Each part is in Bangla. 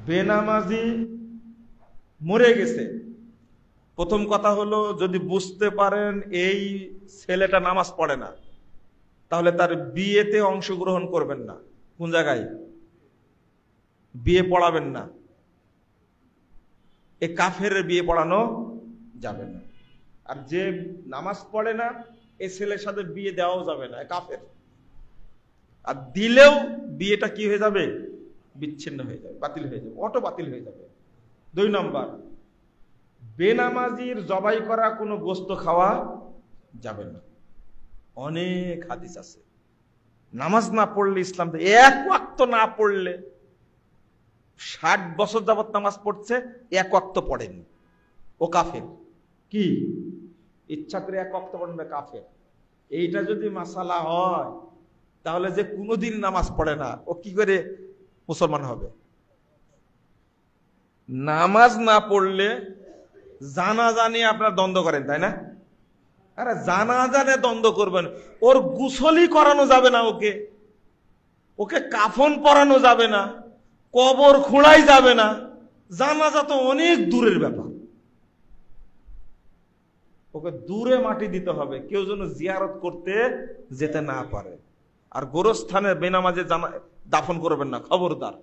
বেনামাজি মরে গেছে, প্রথম কথা হলো যদি বুঝতে পারেন এই ছেলেটা নামাজ পড়ে না, তাহলে তার বিয়েতে অংশগ্রহণ করবেন না। কোন জায়গায়? বিয়ে পড়াবেন না, এ কাফের বিয়ে পড়ানো যাবে না। আর যে নামাজ পড়ে না এ ছেলের সাথে বিয়ে দেওয়াও যাবে না, কাফের। আর দিলেও বিয়েটা কি হয়ে যাবে? বিচ্ছিন্ন হয়ে যাবে, বাতিল হয়ে যাবে, অটো বাতিল হয়ে যাবে। 2 নম্বর, বেনামাজির জবাই করা কোনো গোশত খাওয়া যাবে না। অনেক হাদিস আছে, নামাজ না পড়লে ইসলাম, এক ওয়াক্ত না পড়লে, 60 বছর যাবত নামাজ পড়ছে, এক ওয়াক্ত পড়েনি, ও কাফের। কি ইচ্ছা করে এক ওয়াক্ত পড়েন না, কাফের। এইটা যদি মাসালা হয়, তাহলে যে কোনোদিন নামাজ পড়ে না ও কি করে মুসলমান হবে? নামাজ না পড়লে জানাজা নিয়ে আপনারা দ্বন্দ্ব করেন, তাই না? আরে জানাজা নিয়ে দ্বন্দ্ব করবেন, ওর গোসলই করানো যাবে না, ওকে কাফন পরানো যাবে না, কবর খোঁড়াই যাবে না। জানাজা তো অনেক দূরের ব্যাপার, ওকে দূরে মাটি দিতে হবে, কেউ যেন জিয়ারত করতে যেতে না পারে। আর গোরস্থানে বেনামাজে দাফন করবেন না, খবরদার।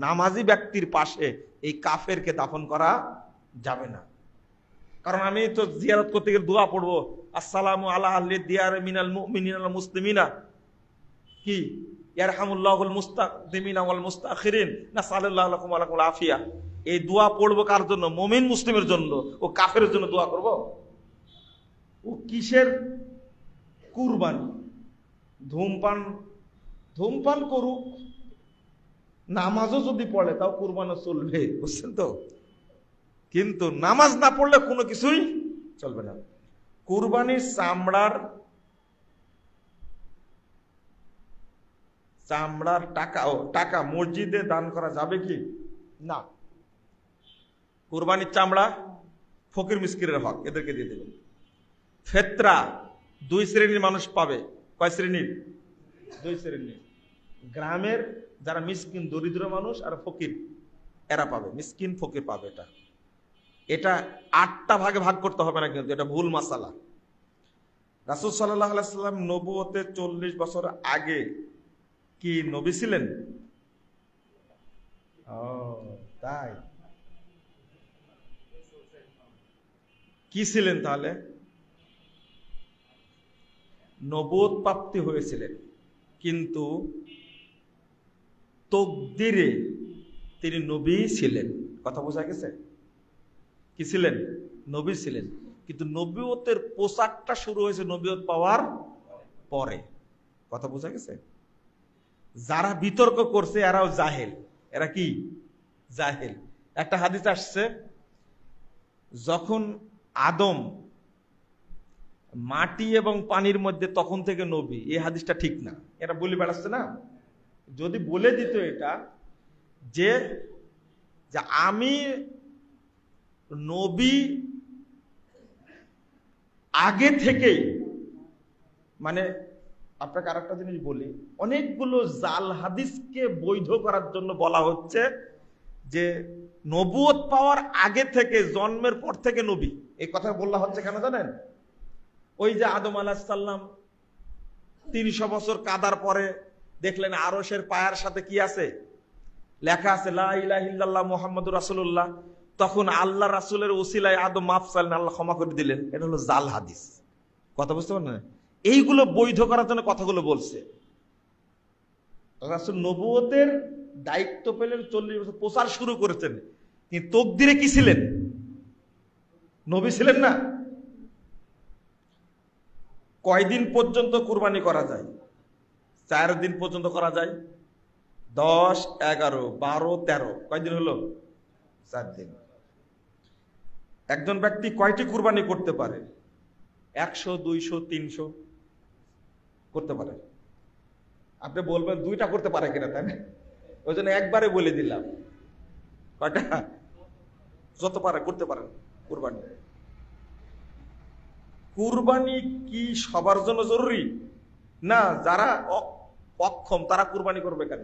নামাজি ব্যক্তির পাশে এই কাফেরকে দাফন করা যাবে না। কারণ আমি তো জিয়ারত করতে গিয়ে দোয়া পড়বো, আসসালামু আলা আহলি দিয়ার মিনাল মুমিনিনা ওয়াল মুসলিমিনা, কি ইয়ারহামুল্লাহুল মুস্তাকদিমিনা ওয়াল মুস্তাখিরিন নাসাল্লাল্লাহু লাকুম ওয়া লাকুমুল আফিয়া। এই দোয়া পড়বো কার জন্য? মুমিন মুসলিমের জন্য। ও কাফের জন্য দোয়া করব? ও কিসের কুরবানি? ধূমপান করুক, নামাজও যদি পড়ে তাও কুরবানও চলবে, বুঝছেন তো? কিন্তু নামাজ না পড়লে কোনো কিছুই চলবে না। কুরবানির চামড়ার টাকা মসজিদে দান করা যাবে কি না? কুরবানির চামড়া ফকির মিসকিনের হক, এদেরকে দিয়ে দেবেন। ফেতরা 2 শ্রেণীর মানুষ পাবে। কয় শ্রেণীর? 2 শ্রেণীর। গ্রামের যারা মিসকিন দরিদ্র মানুষ আর ফকির, এরা পাবে, মিসকিন ফকির পাবে। এটা 8টা ভাগে ভাগ করতে হবে না, কিন্তু এটা ভুল মাসালা। রাসূল সাল্লাল্লাহু আলাইহি সাল্লাম নবুয়তের 40 বছর আগে কি নবী ছিলেন? তাই কি ছিলেন তাহলে? নবুয়ত প্রাপ্তি হয়েছিলেন, কিন্তু তকদিরে তিনি নবী ছিলেন। কথা বোঝা গেছে? কি ছিলেন? নবী ছিলেন, কিন্তু নবুয়তের পোশাকটা শুরু হয়েছে নবুয়ত পাওয়ার পরে। কথা বোঝা গেছে? যারা বিতর্ক করছে এরাও জাহেল। এরা কি? জাহেল। একটা হাদিস আসছে, যখন আদম মাটি এবং পানির মধ্যে, তখন থেকে নবী। এই হাদিসটা ঠিক না, এরা বলে বেড়াচ্ছে না। যদি বলে দিত এটা যে আমি নবী আগে থেকেই, মানে আপনাকে আরেকটা জিনিস বলি, অনেকগুলো জাল হাদিসকে বৈধ করার জন্য বলা হচ্ছে যে নবুয়ত পাওয়ার আগে থেকে, জন্মের পর থেকে নবী। এই কথা বলা হচ্ছে কেন জানেন? ওই যে আদম আলাইহিস সালাম 300 বছর কাদার পরে দেখলেন আরশের পায়ার সাথে কি আছে? লেখা আছে লা ইলাহা ইল্লাল্লাহ মুহাম্মাদুর রাসূলুল্লাহ। তখন আল্লাহ রাসূলের ওসিলায় আদম মাফ চাইলেন, আল্লাহ ক্ষমা করে দিলেন। এটা হলো জাল হাদিস। কথা বুঝতে পারেন না? এইগুলো বৈধ করার জন্য কথাগুলো বলছে। রাসূল নবুয়তের দায়িত্ব পেলেন, 40 বছর প্রচার শুরু করেছেন, কিন্তু তকদিরে কি ছিলেন? নবী ছিলেন না। কয়দিন পর্যন্ত কুরবানি করা যায়? 4 দিন পর্যন্ত করা যায়। 10, 11, 12, 13, কয়দিন হলো? 4 দিন। একজন ব্যক্তি কয়টি কুরবানি করতে পারে? 100, 200, 300 করতে পারে। আপনি বলবেন 2টা করতে পারে কিনা, তাই না? ওই জন্য একবারে বলে দিলাম। কয়টা? যত পারে করতে পারেন কুরবানি। কুরবানি কি সবার জন্য জরুরি না? যারা অক্ষম তারা কুরবানি করবে কেন?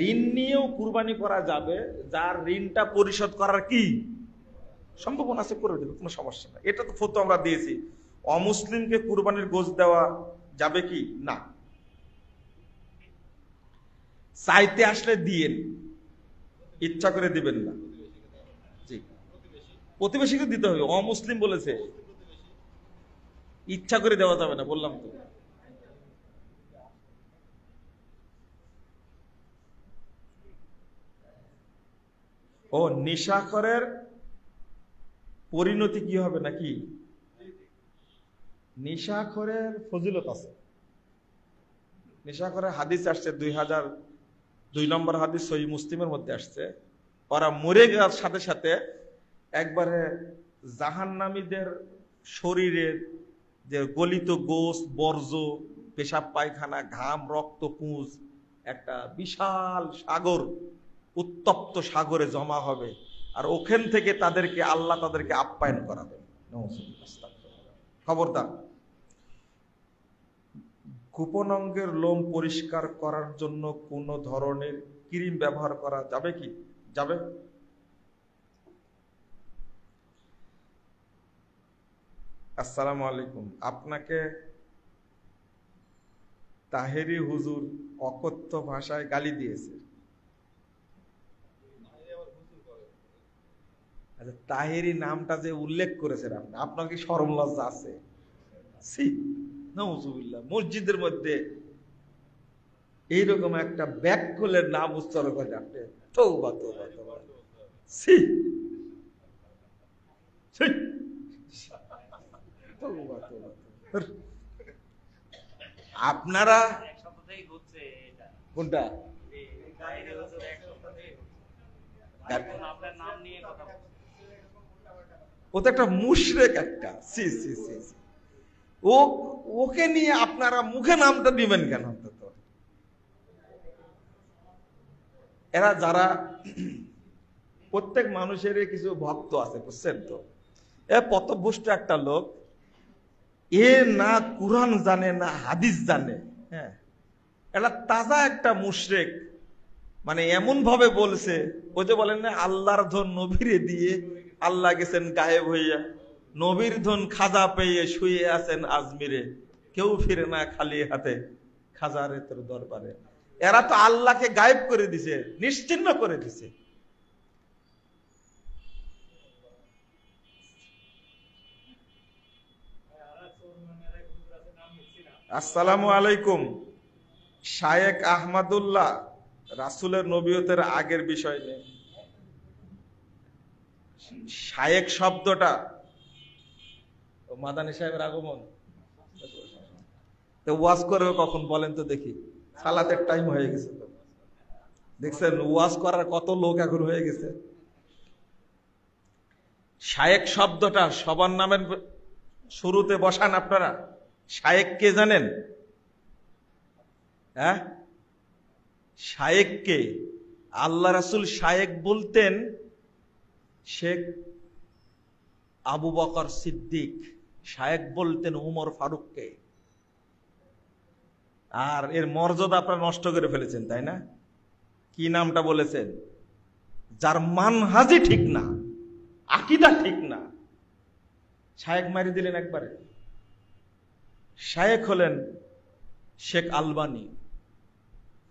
ঋণ নিয়েও কুরবানি করা যাবে, যার ঋণটা পরিশোধ করার কি সম্ভাবনা আছে করে দেবে, কোনো সমস্যা না। এটা তো ফতোয়া আমরা দিয়েছি। অমুসলিমকে কুরবানির গোশত দেওয়া যাবে কি না, চাইতে আসলে দিয়েন, ইচ্ছা করে দিবেন না। জি, প্রতিবেশীকে দিতে হবে, অমুসলিম বলেছে, ইচ্ছা করে দেওয়া যাবে না, বললাম তো। ও নেশাখোরের পরিণতি কি হবে নাকি? নেশাখোরের ফজিলত আছে, নেশাখোরের হাদিস আসছে 2002 নম্বর হাদিস সহিহ মুসলিমের মধ্যে আসছে, ওরা মরে যাওয়ার সাথে সাথে একবারে জাহান্নামীদের শরীরের যে গলিত গোশত, বর্জ্য, পেশাব পায়খানা, ঘাম, রক্ত, পুঁজ একটা বিশাল সাগর, উত্তপ্ত সাগরে জমা হবে, আর ওখান থেকে আল্লাহ তাদেরকে আপ্যায়ন করাবে। খবরদার, গোপন অঙ্গের লোম পরিষ্কার করার জন্য কোন ধরনের ক্রিম ব্যবহার করা যাবে কি? যাবে। আসসালামু আলাইকুম, আপনাকে তাহেরি হুজুর অকথ্য ভাষায় গালি দিয়েছে। আচ্ছা, তাহেরি নামটা যে উল্লেখ করেছেন আপনি, আপনার কি শরম লজ্জা আছে? মসজিদের মধ্যে এইরকম একটা ব্যাককুলের নাম উচ্চারণ করে আপনি, তওবা তওবা তওবা। আপনারা কোনটা ও তো একটা মুশরিক একটা, ওকে নিয়ে আপনারা মুখে নামটা দিবেন কেন? অন্তত এরা যারা, প্রত্যেক মানুষের কিছু ভক্ত আছে, বুঝছেন তো, এ পথভ্রষ্ট একটা লোক, এ না কুরআন জানে না হাদিস জানে, হ্যাঁ, এটা তাজা একটা মুশরিক, মানে এমন ভাবে বলছে, ও যে বলেন না আল্লাহর ধন নবীরে দিয়ে আল্লাহ গেছেন গায়েব হইয়া, নবীর ধন খাজা পেয়ে শুয়ে আছেন আজমিরে, কেউ ফিরে না খালি হাতে খাজারে তোর দরবারে। এরা তো আল্লাহকে গায়েব করে দিছে, নিশ্চিহ্ন করে দিছে। আসসালামু আলাইকুম, শায়েখ আহমদুল্লাহ রাসূলের নবিয়তের আগের বিষয় নিয়ে। শায়েখ শব্দটা, মাদানী সাহেবের আগমন, ওয়াজ করবে কখন বলেন তো দেখি? সালাতের টাইম হয়ে গেছে তো, দেখছেন ওয়াজ করার কত লোক এখন হয়ে গেছে। শায়েখ শব্দটা সবার নামের শুরুতে বসান আপনারা। শায়েখ কে জানেন? হ্যাঁ, শায়েখ কে? আল্লাহ রাসূল শায়েখ বলতেন শেখ আবু বকর সিদ্দিক, শায়েখ বলতেন উমর ফারুককে। আর এর মর্যাদা আপনারা নষ্ট করে ফেলেছেন, তাই না? কি নামটা বলেছেন? যার মানহাজি ঠিক না, আকীদা ঠিক না, শায়েখ মারি দিলেন একবারে। শায়েখ হলেন শেখ আলবানী,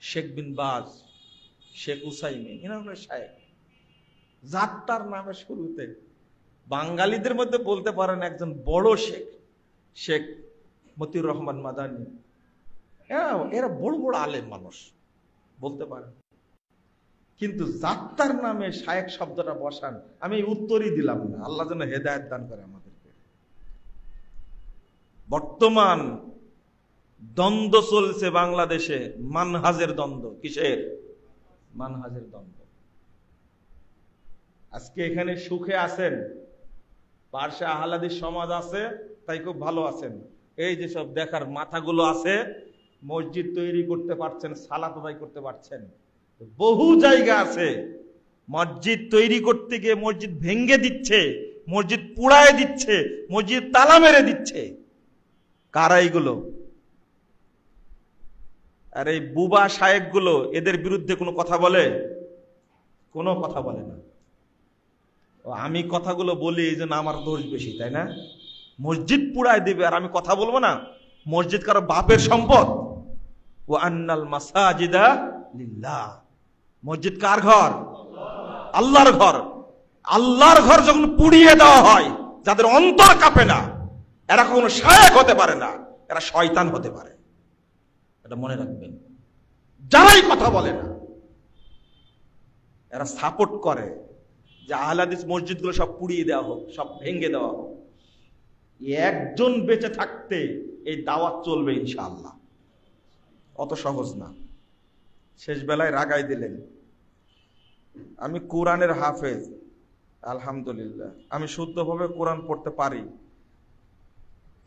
শেখ বিন বাজ, শেখ উসাইমি, এরা হলো শায়েখ। যাত্রার নামে শুরুতে বাঙালিদের মধ্যে বলতে পারেন একজন বড় শেখ, শেখ মতিউর রহমান মাদানী, এরা বড় বড় আলেম মানুষ বলতে পারেন, কিন্তু যাত্রার নামে শায়েখ শব্দটা বসান, আমি উত্তরই দিলাম না। আল্লাহ যেন হেদায়েত দান করে আমাদেরকে। বর্তমান দ্বন্দ্ব চলছে বাংলাদেশে, মানহাজের দ্বন্দ্ব। কিসের? মানহাজের দ্বন্দ্ব। আজকে এখানে সুখে আছেন, পার্শ্বে আহলাদিস সমাজ আছে, তাই খুব ভালো আছেন। এই যে সব দেখার মাথাগুলো আছে, মসজিদ তৈরি করতে পারছেন, সালাত আদায় করতে পারছেন। বহু জায়গা আছে মসজিদ তৈরি করতে গিয়ে মসজিদ ভেঙ্গে দিচ্ছে, মসজিদ পুড়ায় দিচ্ছে, মসজিদ তালা মেরে দিচ্ছে। কারা এগুলো? আর এই বুবা শায়েক গুলো এদের বিরুদ্ধে কোনো কথা বলে? কোনো কথা বলে না। আমি কথাগুলো বলি এই জন্য আমার দোষ বেশি, তাই না? মসজিদ পুড়ায় দিবে আর আমি কথা বলবো না? মসজিদ কারো বাপের সম্পদ? ওয়া আন্নাল মাসাজিদা লিল্লাহ। মসজিদ কার ঘর? আল্লাহর ঘর। আল্লাহর ঘর যখন পুড়িয়ে দেওয়া হয়, যাদের অন্তর কাঁপে না, এরা কখনো শায়েক হতে পারে না, এরা শয়তান হতে পারে। এটা মনে রাখবেন। যারাই কথা বলে না, এরা সাপোর্ট করে যে আহলে হাদিস মসজিদগুলো সব পুড়িয়ে দেওয়া হোক, সব ভেঙে দেওয়া হোক। একজন বেঁচে থাকতে এই দাওয়াত চলবে ইনশাআল্লাহ। অত সহজ না। শেষ বেলায় রাগাই দিলেন। আমি কোরআনের হাফেজ, আলহামদুলিল্লাহ, আমি শুদ্ধভাবে কোরআন পড়তে পারি।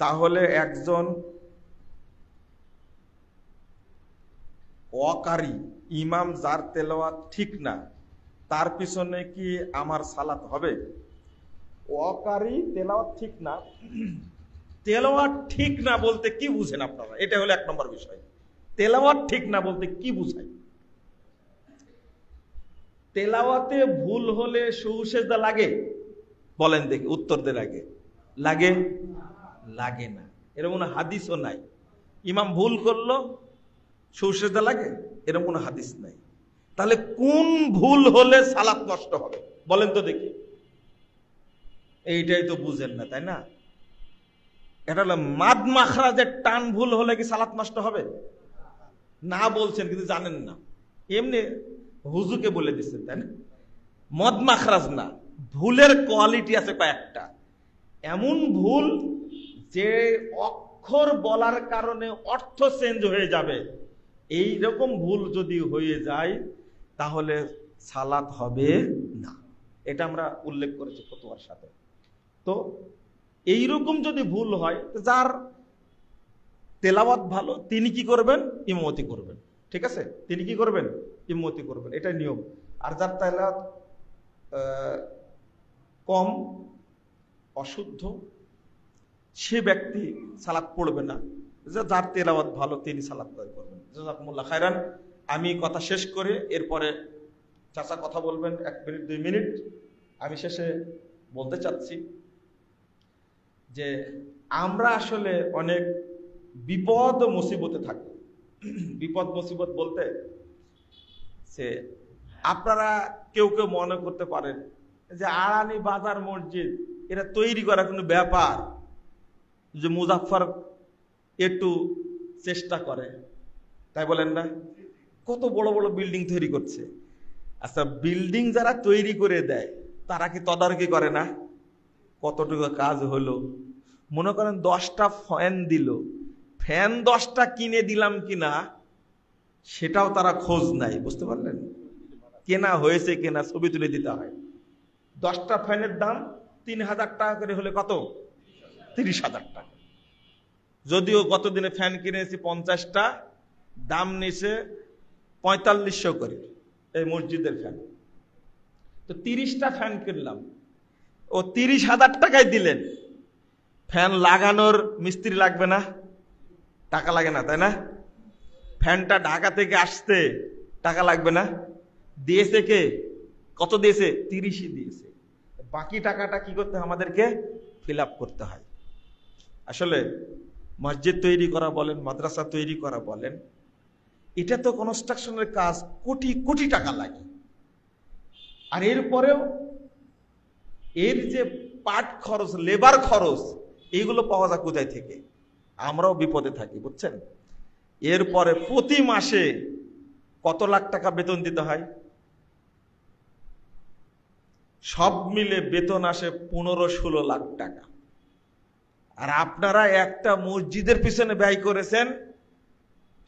তাহলে একজন অকারী ইমাম যার তেলাওয়াত ঠিক না, তার পিছনে কি আমার সালাত হবে? অকারী তেলাওয়াত ঠিক না, তেলাওয়াত ঠিক না বলতে কি বুঝেন আপনারা? এটা হলো এক নম্বর বিষয়। তেলাওয়াত ঠিক না বলতে কি বুঝায়? তেলাওয়াতে ভুল হলে সুজদা লাগে? বলেন দেখি, উত্তর দে। লাগে? লাগে? লাগে না। এরকম কোনো হাদিসও নাই। ইমাম ভুল করলো সুজদা লাগে, এরকম কোনো হাদিস নাই। তাহলে কোন ভুল হলে সালাত নষ্ট হবে বলেন তো দেখি? এইটাই তো বুঝেন না, তাই না? এটা হলো মাদ মাখরাজের টান ভুল হলে কি সালাত নষ্ট হবে? না বলছেন কিন্তু জানেন না, এমনি হুজুকে বলে দিচ্ছেন, তাই না? মদ মাখরাজ না, ভুলের কোয়ালিটি আছে কয়েকটা। এমন ভুল যে অক্ষর বলার কারণে অর্থ চেঞ্জ হয়ে যাবে, এই রকম ভুল যদি হয়ে যায় তাহলে সালাত হবে না। এটা আমরা উল্লেখ করেছি ফতোয়ার সাথে। তো এইরকম যদি ভুল হয়, যার তেলাওয়াত ভালো তিনি কি করবেন? ইমামতি করবেন। ঠিক আছে, তিনি কি করবেন? ইমামতি করবেন, এটাই নিয়ম। আর যার তেলাওয়াত কম, অশুদ্ধ, সে ব্যক্তি সালাত পড়বে না। যার তেলাওয়াত ভালো তিনি সালাত করবেন। জাযাকুমুল্লাহ খায়রান। আমি কথা শেষ করে এরপরে চাচা কথা বলবেন 1 মিনিট 2 মিনিট। আমি শেষে বলতে চাচ্ছি যে আমরা আসলে অনেক বিপদ ও মুসিবতে থাকি। বিপদ মুসিবত বলতে সে আপনারা কেউ কেউ মনে করতে পারেন যে আড়ানি বাজার মসজিদ এটা তৈরি করা কোনো ব্যাপার, যে মুজাফফর একটু চেষ্টা করে, তাই বলেন না? কত বড় বড় বিল্ডিং তৈরি করছে। আচ্ছা, বিল্ডিং যারা তৈরি করে দেয় তারা কি তদারকি করে না? কতটুকু কাজ হলো? মনে করেন 10টা ফ্যান দিল, ফ্যান 10টা কিনে দিলাম কিনা সেটাও তারা খোঁজ নাই। বুঝতে পারলেন? কেনা হয়েছে কিনা ছবি তুলে দিতে হয়। 10টা ফ্যানের দাম 3000 টাকা করে হলে কত? 30,000 টাকা। যদিও গত দিনে ফ্যান কিনেছি 50টা, দাম নিছে 4500 করে এই মসজিদের ফ্যান। তো 30টা ফ্যান কিনলাম, ও 30,000 টাকায় দিলেন। ফ্যান লাগানোর মিস্ত্রি লাগবে না? টাকা লাগে না, তাই না? ফ্যানটা ঢাকা থেকে আসতে টাকা লাগবে না? দিয়েছে কে? কত দিয়েছে? 30ই দিয়েছে। বাকি টাকাটা কি করতে হয়? আমাদেরকে ফিল আপ করতে হয়। আসলে মসজিদ তৈরি করা বলেন, মাদ্রাসা তৈরি করা বলেন, এটা তো কনস্ট্রাকশনের কাজ, কোটি কোটি টাকা লাগে। আর এরপরেও এর যে পাট খরচ, লেবার খরচ, এইগুলো পাওয়া যায় কোথায় থেকে? আমরাও বিপদে থাকি, বুঝছেন? এরপরে প্রতি মাসে কত লাখ টাকা বেতন দিতে হয়? সব মিলে বেতন আসে 15-16 লাখ টাকা। আর আপনারা একটা মসজিদের পিছনে ব্যয় করেছেন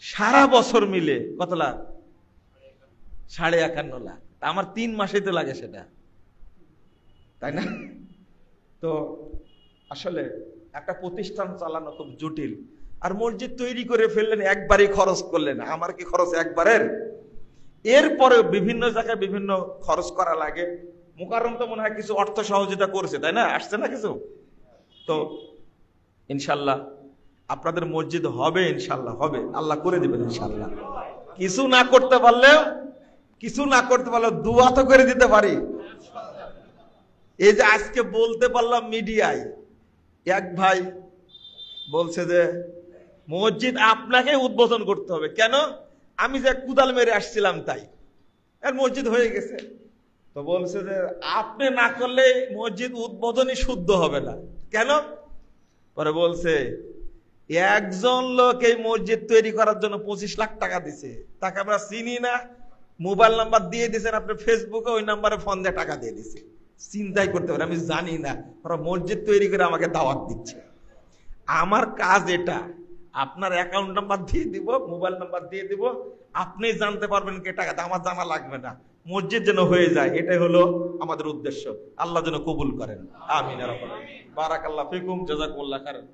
সারা বছর মিলে কত লাখ? 51.5 লাখ। আমার 3 মাসে তো লাগে সেটা, তাই না? তো আসলে একটা প্রতিষ্ঠান চালানো খুব জটিল। আর মসজিদ তৈরি করে ফেললেন, একবারই খরচ করলেন। আমার কি খরচ একবারের? এরপরে বিভিন্ন জায়গায় বিভিন্ন খরচ করা লাগে। মুকাররম তো মনে হয় কিছু অর্থ সহযোগিতা করেছে, তাই না? আসছে না কিছু? তো ইনশাল্লাহ আপনাদের মসজিদ হবে ইনশাল্লাহ, হবে, আল্লাহ করে দিবেন ইনশাল্লাহ। কিছু না করতে পারলেও দোয়া তো করে দিতে পারি। এই যে আজকে বলতে পারলাম মিডিয়ায়, এক ভাই বলছে যে মসজিদ আপনাকে উদ্বোধন করতে হবে। কেন? আমি যে কুদাল মেরে আসছিলাম তাই, আর মসজিদ হয়ে গেছে। তো বলছে যে আপনি না করলে মসজিদ উদ্বোধনই শুদ্ধ হবে না। কেন? পরে বলছে একজন লোক এই মসজিদ তৈরি করার জন্য 25 লাখ টাকা দিছে, তাকে আমরা চিনি না, মোবাইল নাম্বার দিয়ে দিয়েছেন আপনি ফেসবুকে, ওই নাম্বারে ফোন দিয়ে টাকা দিয়ে দিছে। চিন্তাই করতে পারে, আমি জানি না, ওরা মসজিদ তৈরি করে আমাকে দাওয়াত দিচ্ছে। আমার কাজ এটা, আপনার অ্যাকাউন্ট নাম্বার দিয়ে দিব, মোবাইল নাম্বার দিয়ে দিব, আপনি জানতে পারবেন কে টাকা, আমার জানা লাগবে না, মসজিদ যেন হয়ে যায়, এটাই হলো আমাদের উদ্দেশ্য। আল্লাহ যেন কবুল করেন, আমিন। বারাকাল্লাহ ফিকুম, জাযাকুমুল্লাহ খাইরান।